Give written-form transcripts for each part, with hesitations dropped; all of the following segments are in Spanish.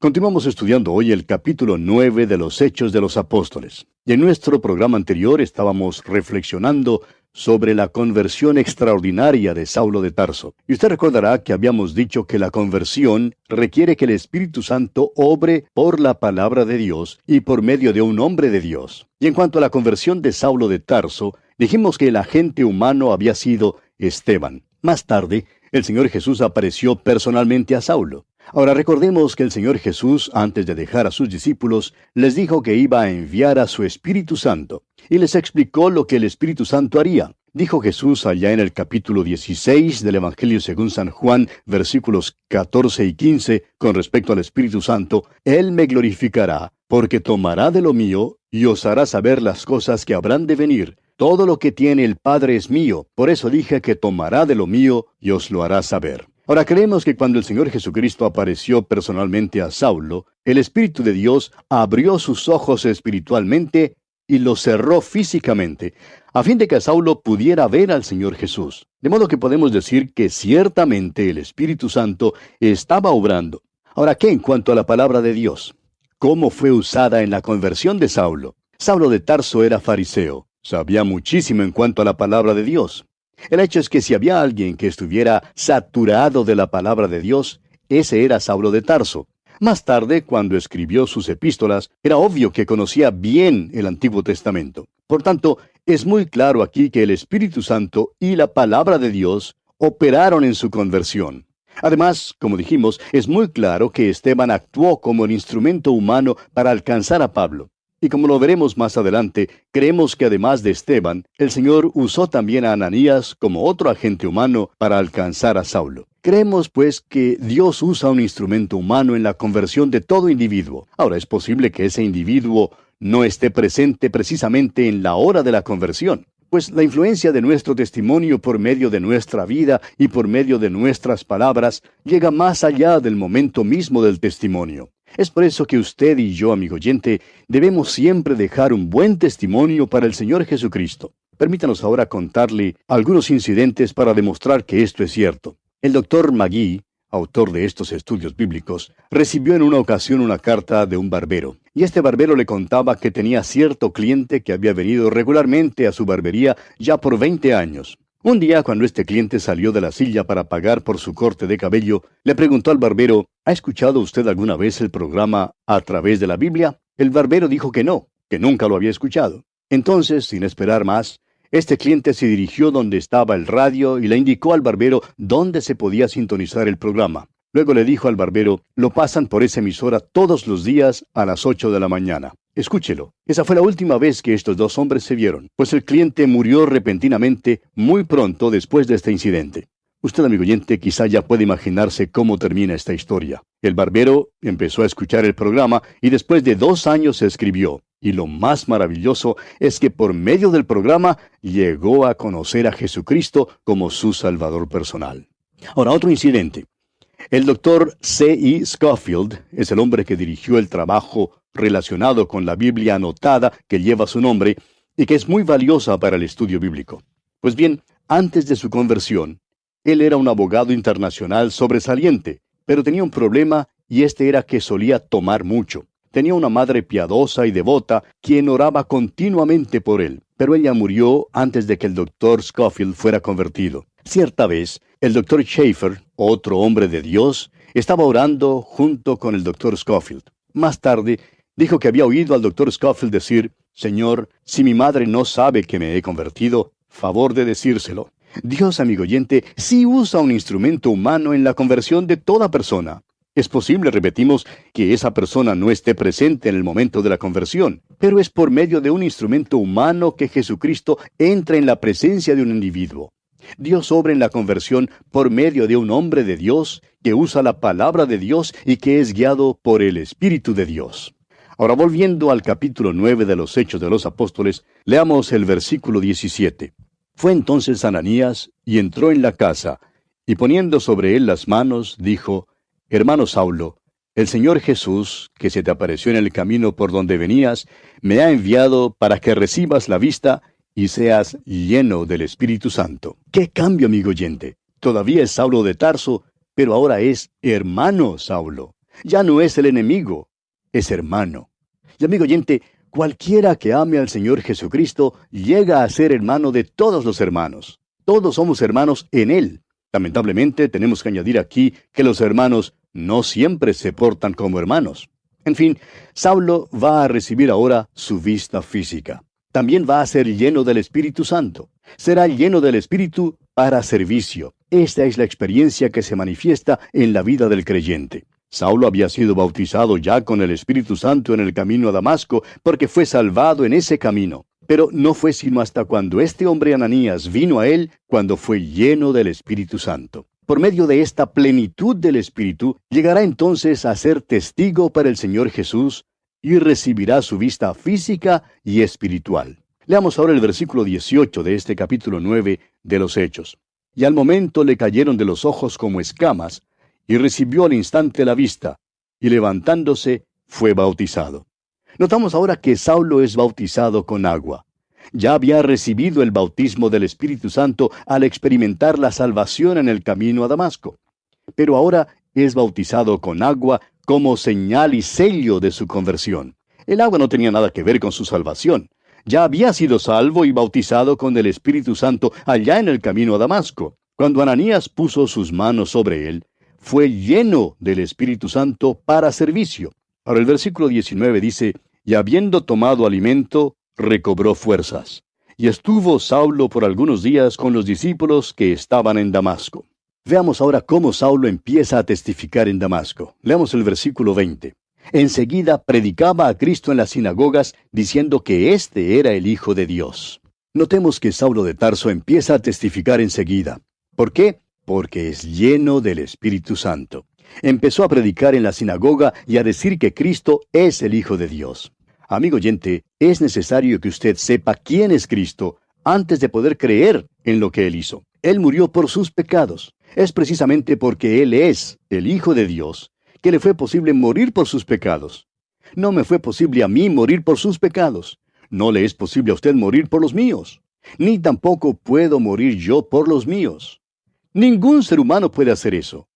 Continuamos estudiando hoy el capítulo 9 de los Hechos de los Apóstoles. Y en nuestro programa anterior estábamos reflexionando sobre la conversión extraordinaria de Saulo de Tarso. Y usted recordará que habíamos dicho que la conversión requiere que el Espíritu Santo obre por la palabra de Dios y por medio de un hombre de Dios. Y en cuanto a la conversión de Saulo de Tarso, dijimos que el agente humano había sido Esteban. Más tarde, el Señor Jesús apareció personalmente a Saulo. Ahora recordemos que el Señor Jesús, antes de dejar a sus discípulos, les dijo que iba a enviar a su Espíritu Santo, y les explicó lo que el Espíritu Santo haría. Dijo Jesús allá en el capítulo 16 del Evangelio según San Juan, versículos 14 y 15, con respecto al Espíritu Santo: Él me glorificará, porque tomará de lo mío, y os hará saber las cosas que habrán de venir. Todo lo que tiene el Padre es mío, por eso dije que tomará de lo mío, y os lo hará saber. Ahora creemos que cuando el Señor Jesucristo apareció personalmente a Saulo, el Espíritu de Dios abrió sus ojos espiritualmente y los cerró físicamente, a fin de que Saulo pudiera ver al Señor Jesús. De modo que podemos decir que ciertamente el Espíritu Santo estaba obrando. Ahora, ¿qué en cuanto a la palabra de Dios? ¿Cómo fue usada en la conversión de Saulo? Saulo de Tarso era fariseo. Sabía muchísimo en cuanto a la palabra de Dios. El hecho es que si había alguien que estuviera saturado de la palabra de Dios, ese era Saulo de Tarso. Más tarde, cuando escribió sus epístolas, era obvio que conocía bien el Antiguo Testamento. Por tanto, es muy claro aquí que el Espíritu Santo y la palabra de Dios operaron en su conversión. Además, como dijimos, es muy claro que Esteban actuó como el instrumento humano para alcanzar a Pablo. Y como lo veremos más adelante, creemos que además de Esteban, el Señor usó también a Ananías como otro agente humano para alcanzar a Saulo. Creemos, pues, que Dios usa un instrumento humano en la conversión de todo individuo. Ahora, es posible que ese individuo no esté presente precisamente en la hora de la conversión, pues la influencia de nuestro testimonio por medio de nuestra vida y por medio de nuestras palabras llega más allá del momento mismo del testimonio. Es por eso que usted y yo, amigo oyente, debemos siempre dejar un buen testimonio para el Señor Jesucristo. Permítanos ahora contarle algunos incidentes para demostrar que esto es cierto. El doctor Magee, autor de estos estudios bíblicos, recibió en una ocasión una carta de un barbero. Y este barbero le contaba que tenía cierto cliente que había venido regularmente a su barbería ya por 20 años. Un día, cuando este cliente salió de la silla para pagar por su corte de cabello, le preguntó al barbero: ¿ha escuchado usted alguna vez el programa A Través de la Biblia? El barbero dijo que no, que nunca lo había escuchado. Entonces, sin esperar más, este cliente se dirigió donde estaba el radio y le indicó al barbero dónde se podía sintonizar el programa. Luego le dijo al barbero: lo pasan por esa emisora todos los días a las 8 de la mañana. Escúchelo. Esa fue la última vez que estos dos hombres se vieron, pues el cliente murió repentinamente muy pronto después de este incidente. Usted, amigo oyente, quizá ya puede imaginarse cómo termina esta historia. El barbero empezó a escuchar el programa y después de 2 años se escribió. Y lo más maravilloso es que por medio del programa llegó a conocer a Jesucristo como su Salvador personal. Ahora, otro incidente. El doctor C.E. Scofield es el hombre que dirigió el trabajo relacionado con la Biblia anotada que lleva su nombre y que es muy valiosa para el estudio bíblico. Pues bien, antes de su conversión, él era un abogado internacional sobresaliente, pero tenía un problema, y este era que solía tomar mucho. Tenía una madre piadosa y devota quien oraba continuamente por él, pero ella murió antes de que el doctor Scofield fuera convertido. Cierta vez, el doctor Schaeffer, otro hombre de Dios, estaba orando junto con el doctor Scofield. Más tarde, dijo que había oído al doctor Scofield decir: Señor, si mi madre no sabe que me he convertido, favor de decírselo. Dios, amigo oyente, sí usa un instrumento humano en la conversión de toda persona. Es posible, repetimos, que esa persona no esté presente en el momento de la conversión, pero es por medio de un instrumento humano que Jesucristo entra en la presencia de un individuo. Dios obra en la conversión por medio de un hombre de Dios que usa la palabra de Dios y que es guiado por el Espíritu de Dios. Ahora, volviendo al capítulo 9 de los Hechos de los Apóstoles, leamos el versículo 17. Fue entonces Ananías y entró en la casa, y poniendo sobre él las manos, dijo: Hermano Saulo, el Señor Jesús, que se te apareció en el camino por donde venías, me ha enviado para que recibas la vista y seas lleno del Espíritu Santo. ¡Qué cambio, amigo oyente! Todavía es Saulo de Tarso, pero ahora es hermano Saulo. Ya no es el enemigo, es hermano. Y amigo oyente, cualquiera que ame al Señor Jesucristo llega a ser hermano de todos los hermanos. Todos somos hermanos en Él. Lamentablemente, tenemos que añadir aquí que los hermanos no siempre se portan como hermanos. En fin, Saulo va a recibir ahora su vista física. También va a ser lleno del Espíritu Santo. Será lleno del Espíritu para servicio. Esta es la experiencia que se manifiesta en la vida del creyente. Saulo había sido bautizado ya con el Espíritu Santo en el camino a Damasco, porque fue salvado en ese camino. Pero no fue sino hasta cuando este hombre Ananías vino a él, cuando fue lleno del Espíritu Santo. Por medio de esta plenitud del Espíritu, llegará entonces a ser testigo para el Señor Jesús y recibirá su vista física y espiritual. Leamos ahora el versículo 18 de este capítulo 9 de los Hechos. Y al momento le cayeron de los ojos como escamas, y recibió al instante la vista, y levantándose fue bautizado. Notamos ahora que Saulo es bautizado con agua. Ya había recibido el bautismo del Espíritu Santo al experimentar la salvación en el camino a Damasco. Pero ahora es bautizado con agua como señal y sello de su conversión. El agua no tenía nada que ver con su salvación. Ya había sido salvo y bautizado con el Espíritu Santo allá en el camino a Damasco. Cuando Ananías puso sus manos sobre él, fue lleno del Espíritu Santo para servicio. Ahora el versículo 19 dice, y habiendo tomado alimento, recobró fuerzas. Y estuvo Saulo por algunos días con los discípulos que estaban en Damasco. Veamos ahora cómo Saulo empieza a testificar en Damasco. Leamos el versículo 20. Enseguida predicaba a Cristo en las sinagogas, diciendo que éste era el Hijo de Dios. Notemos que Saulo de Tarso empieza a testificar enseguida. ¿Por qué? Porque es lleno del Espíritu Santo. Empezó a predicar en la sinagoga y a decir que Cristo es el Hijo de Dios. Amigo oyente, es necesario que usted sepa quién es Cristo antes de poder creer en lo que Él hizo. Él murió por sus pecados. Es precisamente porque Él es el Hijo de Dios que le fue posible morir por sus pecados. No me fue posible a mí morir por sus pecados. No le es posible a usted morir por los míos. Ni tampoco puedo morir yo por los míos. Ningún ser humano puede hacer eso.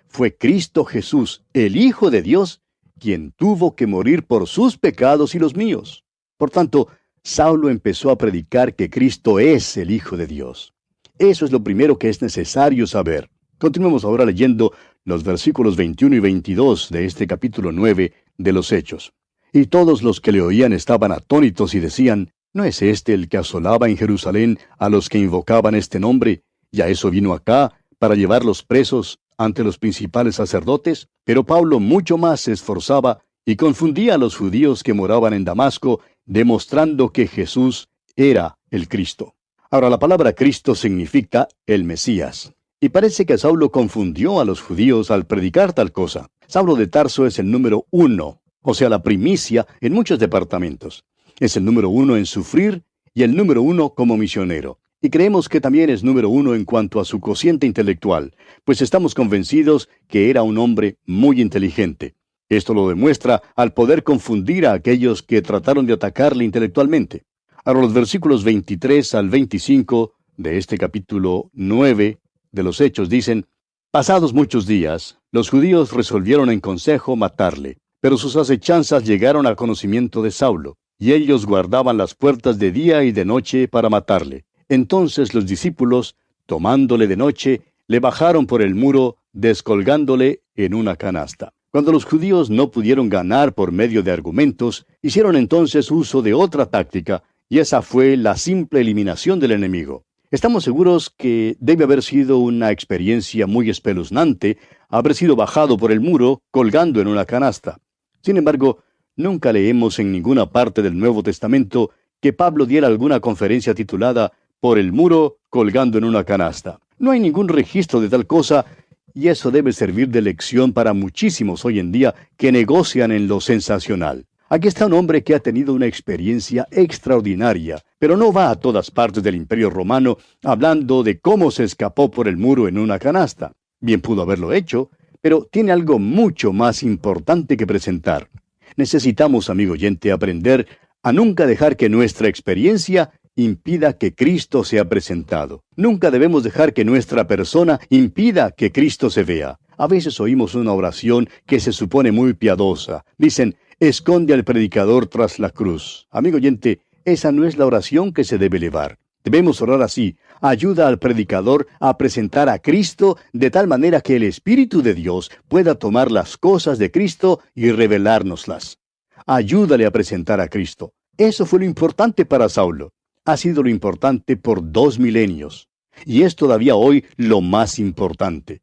Fue Cristo Jesús, el Hijo de Dios, quien tuvo que morir por sus pecados y los míos. Por tanto, Saulo empezó a predicar que Cristo es el Hijo de Dios. Eso es lo primero que es necesario saber. Continuemos ahora leyendo los versículos 21 y 22 de este capítulo 9 de los Hechos. Y todos los que le oían estaban atónitos y decían, ¿no es este el que asolaba en Jerusalén a los que invocaban este nombre? ¿Y a eso vino acá, para llevarlos presos ante los principales sacerdotes? Pero Pablo mucho más se esforzaba y confundía a los judíos que moraban en Damasco, demostrando que Jesús era el Cristo. Ahora, la palabra Cristo significa el Mesías. Y parece que Saulo confundió a los judíos al predicar tal cosa. Saulo de Tarso es el número 1, o sea, la primicia en muchos departamentos. Es el número 1 en sufrir y el número 1 como misionero. Y creemos que también es número 1 en cuanto a su cociente intelectual, pues estamos convencidos que era un hombre muy inteligente. Esto lo demuestra al poder confundir a aquellos que trataron de atacarle intelectualmente. Ahora los versículos 23 al 25 de este capítulo 9 de los Hechos dicen, pasados muchos días, los judíos resolvieron en consejo matarle, pero sus acechanzas llegaron al conocimiento de Saulo, y ellos guardaban las puertas de día y de noche para matarle. Entonces los discípulos, tomándole de noche, le bajaron por el muro, descolgándole en una canasta. Cuando los judíos no pudieron ganar por medio de argumentos, hicieron entonces uso de otra táctica, y esa fue la simple eliminación del enemigo. Estamos seguros que debe haber sido una experiencia muy espeluznante haber sido bajado por el muro colgando en una canasta. Sin embargo, nunca leemos en ninguna parte del Nuevo Testamento que Pablo diera alguna conferencia titulada «Por el muro colgando en una canasta». No hay ningún registro de tal cosa, y eso debe servir de lección para muchísimos hoy en día que negocian en lo sensacional. Aquí está un hombre que ha tenido una experiencia extraordinaria, pero no va a todas partes del Imperio Romano hablando de cómo se escapó por el muro en una canasta. Bien pudo haberlo hecho, pero tiene algo mucho más importante que presentar. Necesitamos, amigo oyente, aprender a nunca dejar que nuestra experiencia impida que Cristo sea presentado. Nunca debemos dejar que nuestra persona impida que Cristo se vea. A veces oímos una oración que se supone muy piadosa. Dicen, esconde al predicador tras la cruz. Amigo oyente, esa no es la oración que se debe elevar. Debemos orar así: ayuda al predicador a presentar a Cristo de tal manera que el Espíritu de Dios pueda tomar las cosas de Cristo y revelárnoslas. Ayúdale a presentar a Cristo. Eso fue lo importante para Saulo. Ha sido lo importante por 2 milenios. Y es todavía hoy lo más importante.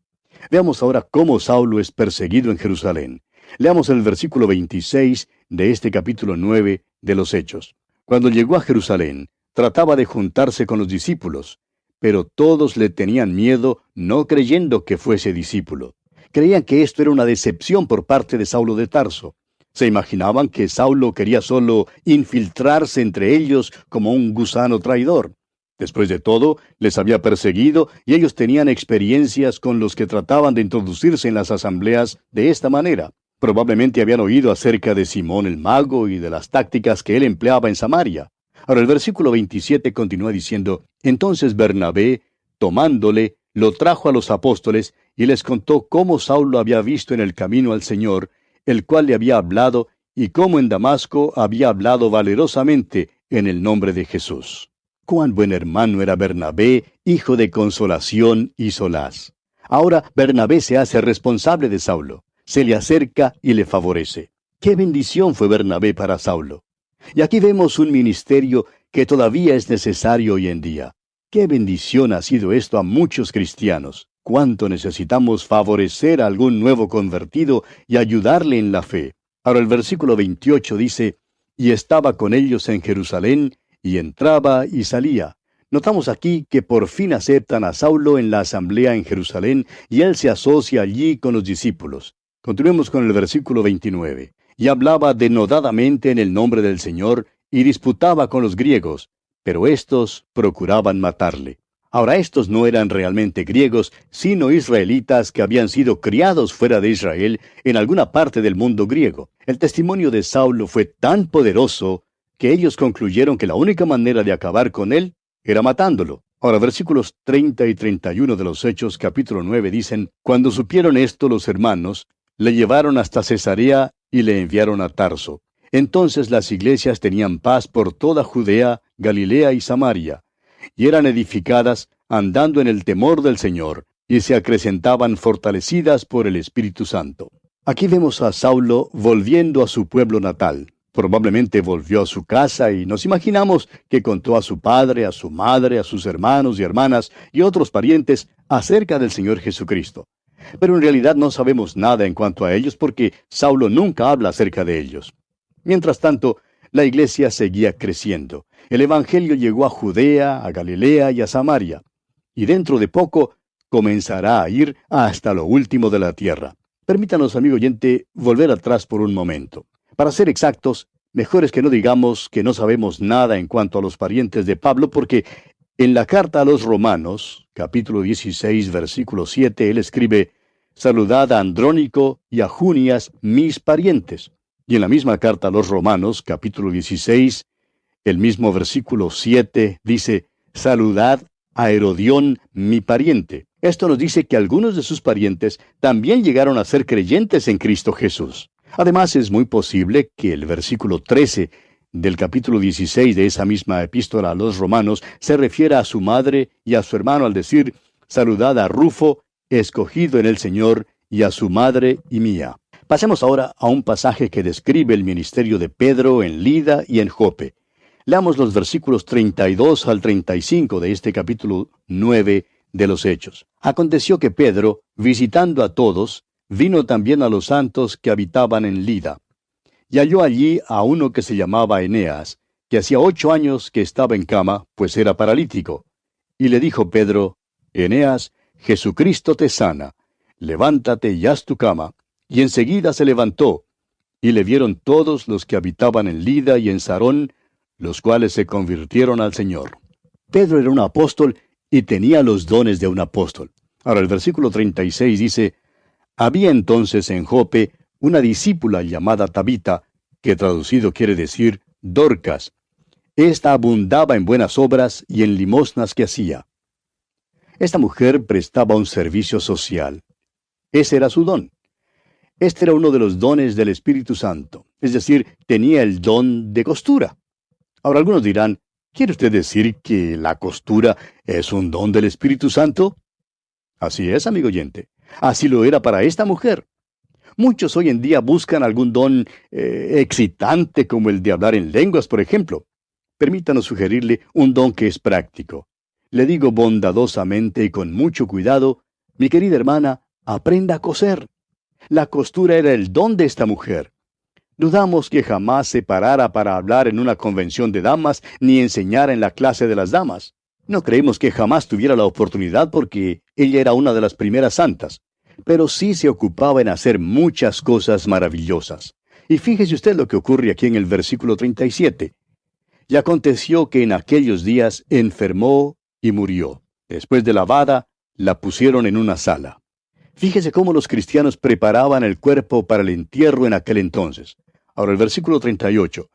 Veamos ahora cómo Saulo es perseguido en Jerusalén. Leamos el versículo 26 de este capítulo 9 de los Hechos. Cuando llegó a Jerusalén, trataba de juntarse con los discípulos, pero todos le tenían miedo, no creyendo que fuese discípulo. Creían que esto era una decepción por parte de Saulo de Tarso. Se imaginaban que Saulo quería solo infiltrarse entre ellos como un gusano traidor. Después de todo, les había perseguido y ellos tenían experiencias con los que trataban de introducirse en las asambleas de esta manera. Probablemente habían oído acerca de Simón el mago y de las tácticas que él empleaba en Samaria. Ahora el versículo 27 continúa diciendo, entonces Bernabé, tomándole, lo trajo a los apóstoles y les contó cómo Saulo había visto en el camino al Señor, el cual le había hablado, y cómo en Damasco había hablado valerosamente en el nombre de Jesús. Cuán buen hermano era Bernabé, hijo de consolación y solaz. Ahora Bernabé se hace responsable de Saulo, se le acerca y le favorece. ¡Qué bendición fue Bernabé para Saulo! Y aquí vemos un ministerio que todavía es necesario hoy en día. ¡Qué bendición ha sido esto a muchos cristianos! ¡Cuánto necesitamos favorecer a algún nuevo convertido y ayudarle en la fe! Ahora el versículo 28 dice, y estaba con ellos en Jerusalén, y entraba y salía. Notamos aquí que por fin aceptan a Saulo en la asamblea en Jerusalén, y él se asocia allí con los discípulos. Continuemos con el versículo 29. Y hablaba denodadamente en el nombre del Señor, y disputaba con los griegos, pero éstos procuraban matarle. Ahora estos no eran realmente griegos, sino israelitas que habían sido criados fuera de Israel en alguna parte del mundo griego. El testimonio de Saulo fue tan poderoso que ellos concluyeron que la única manera de acabar con él era matándolo. Ahora, versículos 30 y 31 de los Hechos, capítulo 9, dicen, cuando supieron esto los hermanos, le llevaron hasta Cesarea y le enviaron a Tarso. Entonces las iglesias tenían paz por toda Judea, Galilea y Samaria, y eran edificadas andando en el temor del Señor, y se acrecentaban fortalecidas por el Espíritu Santo. Aquí vemos a Saulo volviendo a su pueblo natal. Probablemente volvió a su casa y nos imaginamos que contó a su padre, a su madre, a sus hermanos y hermanas y otros parientes acerca del Señor Jesucristo. Pero en realidad no sabemos nada en cuanto a ellos porque Saulo nunca habla acerca de ellos. Mientras tanto, la iglesia seguía creciendo. El Evangelio llegó a Judea, a Galilea y a Samaria. Y dentro de poco comenzará a ir hasta lo último de la tierra. Permítanos, amigo oyente, volver atrás por un momento. Para ser exactos, mejor es que no digamos que no sabemos nada en cuanto a los parientes de Pablo, porque en la carta a los Romanos, capítulo 16, versículo 7, él escribe, saludad a Andrónico y a Junias, mis parientes. Y en la misma carta a los Romanos, capítulo 16, el mismo versículo 7, dice, saludad a Herodión, mi pariente. Esto nos dice que algunos de sus parientes también llegaron a ser creyentes en Cristo Jesús. Además, es muy posible que el versículo 13 del capítulo 16 de esa misma epístola a los Romanos se refiera a su madre y a su hermano al decir, saludad a Rufo, escogido en el Señor, y a su madre y mía. Pasemos ahora a un pasaje que describe el ministerio de Pedro en Lida y en Jope. Leamos los versículos 32 al 35 de este capítulo 9 de los Hechos. Aconteció que Pedro, visitando a todos, vino también a los santos que habitaban en Lida. Y halló allí a uno que se llamaba Eneas, que hacía 8 años que estaba en cama, pues era paralítico. Y le dijo Pedro, Eneas, Jesucristo te sana, levántate y haz tu cama. Y enseguida se levantó, y le vieron todos los que habitaban en Lida y en Sarón, los cuales se convirtieron al Señor. Pedro era un apóstol y tenía los dones de un apóstol. Ahora el versículo 36 dice, había entonces en Jope una discípula llamada Tabita, que traducido quiere decir Dorcas. Esta abundaba en buenas obras y en limosnas que hacía. Esta mujer prestaba un servicio social. Ese era su don. Este era uno de los dones del Espíritu Santo, es decir, tenía el don de costura. Ahora algunos dirán, ¿quiere usted decir que la costura es un don del Espíritu Santo? Así es, amigo oyente. Así lo era para esta mujer. Muchos hoy en día buscan algún don excitante como el de hablar en lenguas, por ejemplo. Permítanos sugerirle un don que es práctico. Le digo bondadosamente y con mucho cuidado, mi querida hermana, aprenda a coser. La costura era el don de esta mujer. Dudamos que jamás se parara para hablar en una convención de damas ni enseñara en la clase de las damas. No creemos que jamás tuviera la oportunidad porque ella era una de las primeras santas, pero sí se ocupaba en hacer muchas cosas maravillosas. Y fíjese usted lo que ocurre aquí en el versículo 37. Y aconteció que en aquellos días enfermó y murió. Después de lavada, la pusieron en una sala. Fíjese cómo los cristianos preparaban el cuerpo para el entierro en aquel entonces. Ahora el versículo 38.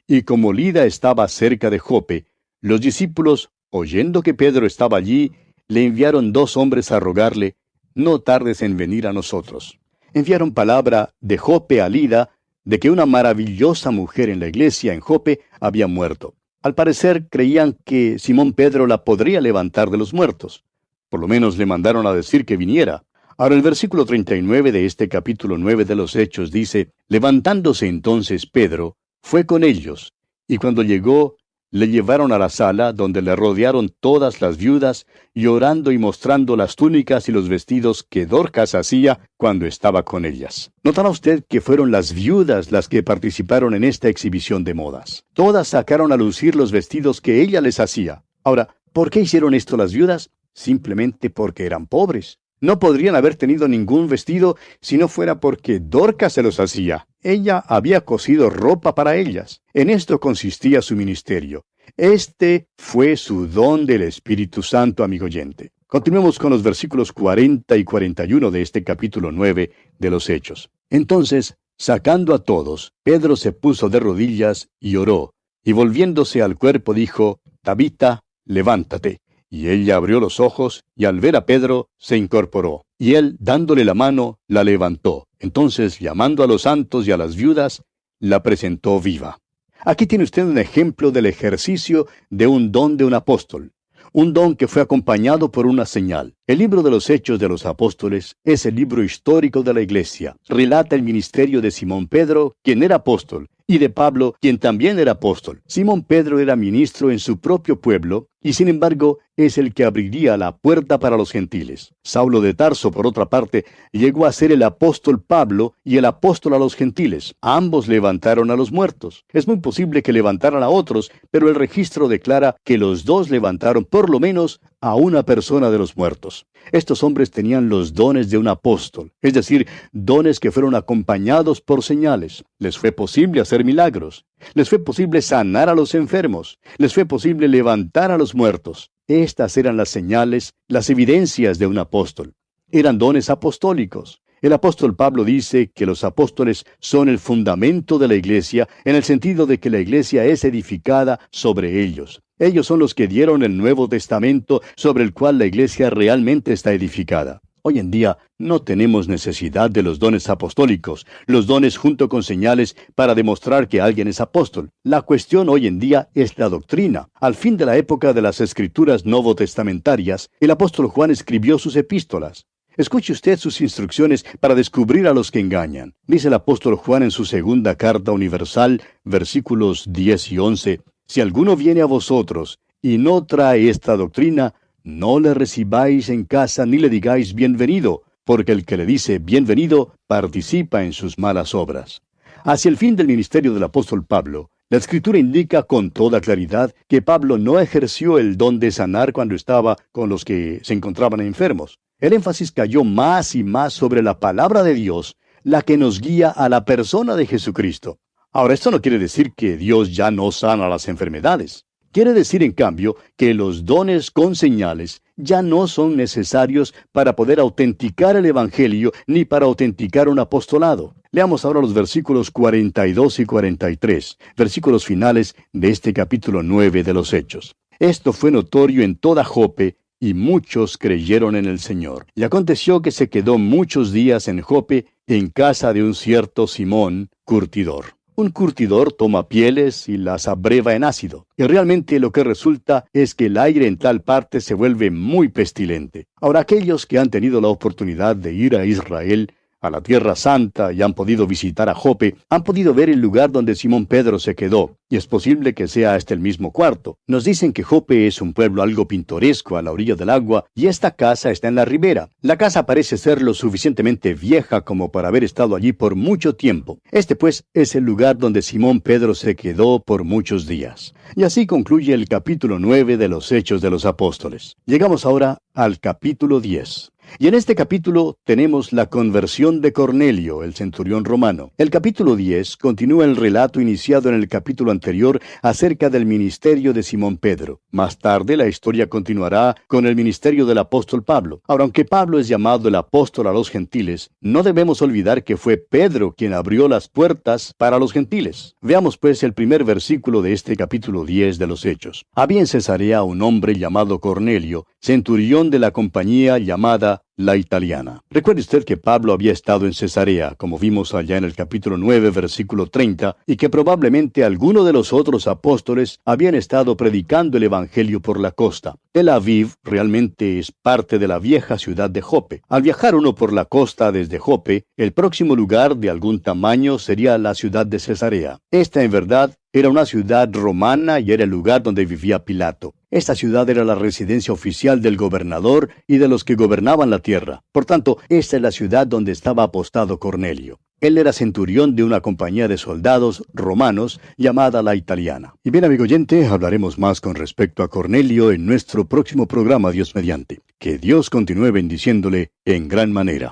Y como Lida estaba cerca de Jope, los discípulos, oyendo que Pedro estaba allí, le enviaron 2 hombres a rogarle, no tardes en venir a nosotros. Enviaron palabra de Jope a Lida, de que una maravillosa mujer en la iglesia en Jope había muerto. Al parecer creían que Simón Pedro la podría levantar de los muertos. Por lo menos le mandaron a decir que viniera. Ahora el versículo 39 de este capítulo 9 de los Hechos dice, levantándose entonces Pedro, fue con ellos, y cuando llegó, le llevaron a la sala, donde le rodearon todas las viudas, llorando y mostrando las túnicas y los vestidos que Dorcas hacía cuando estaba con ellas. ¿Notará usted que fueron las viudas las que participaron en esta exhibición de modas? Todas sacaron a lucir los vestidos que ella les hacía. Ahora, ¿por qué hicieron esto las viudas? Simplemente porque eran pobres. No podrían haber tenido ningún vestido si no fuera porque Dorcas se los hacía. Ella había cosido ropa para ellas. En esto consistía su ministerio. Este fue su don del Espíritu Santo, amigo oyente. Continuemos con los versículos 40 y 41 de este capítulo 9 de los Hechos. Entonces, sacando a todos, Pedro se puso de rodillas y oró, y volviéndose al cuerpo dijo, Tabita, levántate. Y ella abrió los ojos, y al ver a Pedro, se incorporó. Y él, dándole la mano, la levantó. Entonces, llamando a los santos y a las viudas, la presentó viva. Aquí tiene usted un ejemplo del ejercicio de un don de un apóstol. Un don que fue acompañado por una señal. El libro de los Hechos de los Apóstoles es el libro histórico de la Iglesia. Relata el ministerio de Simón Pedro, quien era apóstol, y de Pablo, quien también era apóstol. Simón Pedro era ministro en su propio pueblo, y sin embargo es el que abriría la puerta para los gentiles. Saulo de Tarso, por otra parte, llegó a ser el apóstol Pablo y el apóstol a los gentiles. Ambos levantaron a los muertos. Es muy posible que levantaran a otros, pero el registro declara que los dos levantaron por lo menos a una persona de los muertos. Estos hombres tenían los dones de un apóstol, es decir, dones que fueron acompañados por señales. Les fue posible hacer milagros. Les fue posible sanar a los enfermos. Les fue posible levantar a los muertos. Estas eran las señales, las evidencias de un apóstol. Eran dones apostólicos. El apóstol Pablo dice que los apóstoles son el fundamento de la iglesia, en el sentido de que la iglesia es edificada sobre ellos. Ellos son los que dieron el Nuevo Testamento sobre el cual la iglesia realmente está edificada. Hoy en día no tenemos necesidad de los dones apostólicos, los dones junto con señales para demostrar que alguien es apóstol. La cuestión hoy en día es la doctrina. Al fin de la época de las escrituras novotestamentarias, el apóstol Juan escribió sus epístolas. Escuche usted sus instrucciones para descubrir a los que engañan. Dice el apóstol Juan en su segunda carta universal, versículos 10 y 11, Si alguno viene a vosotros y no trae esta doctrina, no le recibáis en casa ni le digáis bienvenido, porque el que le dice bienvenido participa en sus malas obras. Hacia el fin del ministerio del apóstol Pablo, la Escritura indica con toda claridad que Pablo no ejerció el don de sanar cuando estaba con los que se encontraban enfermos. El énfasis cayó más y más sobre la palabra de Dios, la que nos guía a la persona de Jesucristo. Ahora, esto no quiere decir que Dios ya no sana las enfermedades. Quiere decir, en cambio, que los dones con señales ya no son necesarios para poder autenticar el Evangelio ni para autenticar un apostolado. Leamos ahora los versículos 42 y 43, versículos finales de este capítulo 9 de los Hechos. Esto fue notorio en toda Jope, y muchos creyeron en el Señor. Y aconteció que se quedó muchos días en Jope, en casa de un cierto Simón, curtidor. Un curtidor toma pieles y las abreva en ácido, y realmente lo que resulta es que el aire en tal parte se vuelve muy pestilente. Ahora, aquellos que han tenido la oportunidad de ir a Israel, a la Tierra Santa, y han podido visitar a Jope, han podido ver el lugar donde Simón Pedro se quedó, y es posible que sea este el mismo cuarto. Nos dicen que Jope es un pueblo algo pintoresco a la orilla del agua, y esta casa está en la ribera. La casa parece ser lo suficientemente vieja como para haber estado allí por mucho tiempo. Este, pues, es el lugar donde Simón Pedro se quedó por muchos días. Y así concluye el capítulo 9 de los Hechos de los Apóstoles. Llegamos ahora al capítulo 10. Y en este capítulo tenemos la conversión de Cornelio, el centurión romano. El capítulo 10 continúa el relato iniciado en el capítulo anterior acerca del ministerio de Simón Pedro. Más tarde la historia continuará con el ministerio del apóstol Pablo. Ahora, aunque Pablo es llamado el apóstol a los gentiles, no debemos olvidar que fue Pedro quien abrió las puertas para los gentiles. Veamos pues el primer versículo de este capítulo 10 de los Hechos. Había en Cesarea un hombre llamado Cornelio, centurión de la compañía llamada La Italiana. Recuerde usted que Pablo había estado en Cesarea, como vimos allá en el capítulo 9, versículo 30, y que probablemente alguno de los otros apóstoles habían estado predicando el Evangelio por la costa. Tel Aviv realmente es parte de la vieja ciudad de Jope. Al viajar uno por la costa desde Jope, el próximo lugar de algún tamaño sería la ciudad de Cesarea. Esta, en verdad, era una ciudad romana y era el lugar donde vivía Pilato. Esta ciudad era la residencia oficial del gobernador y de los que gobernaban la tierra. Por tanto, esta es la ciudad donde estaba apostado Cornelio. Él era centurión de una compañía de soldados romanos llamada La Italiana. Y bien, amigo oyente, hablaremos más con respecto a Cornelio en nuestro próximo programa, Dios mediante. Que Dios continúe bendiciéndole en gran manera.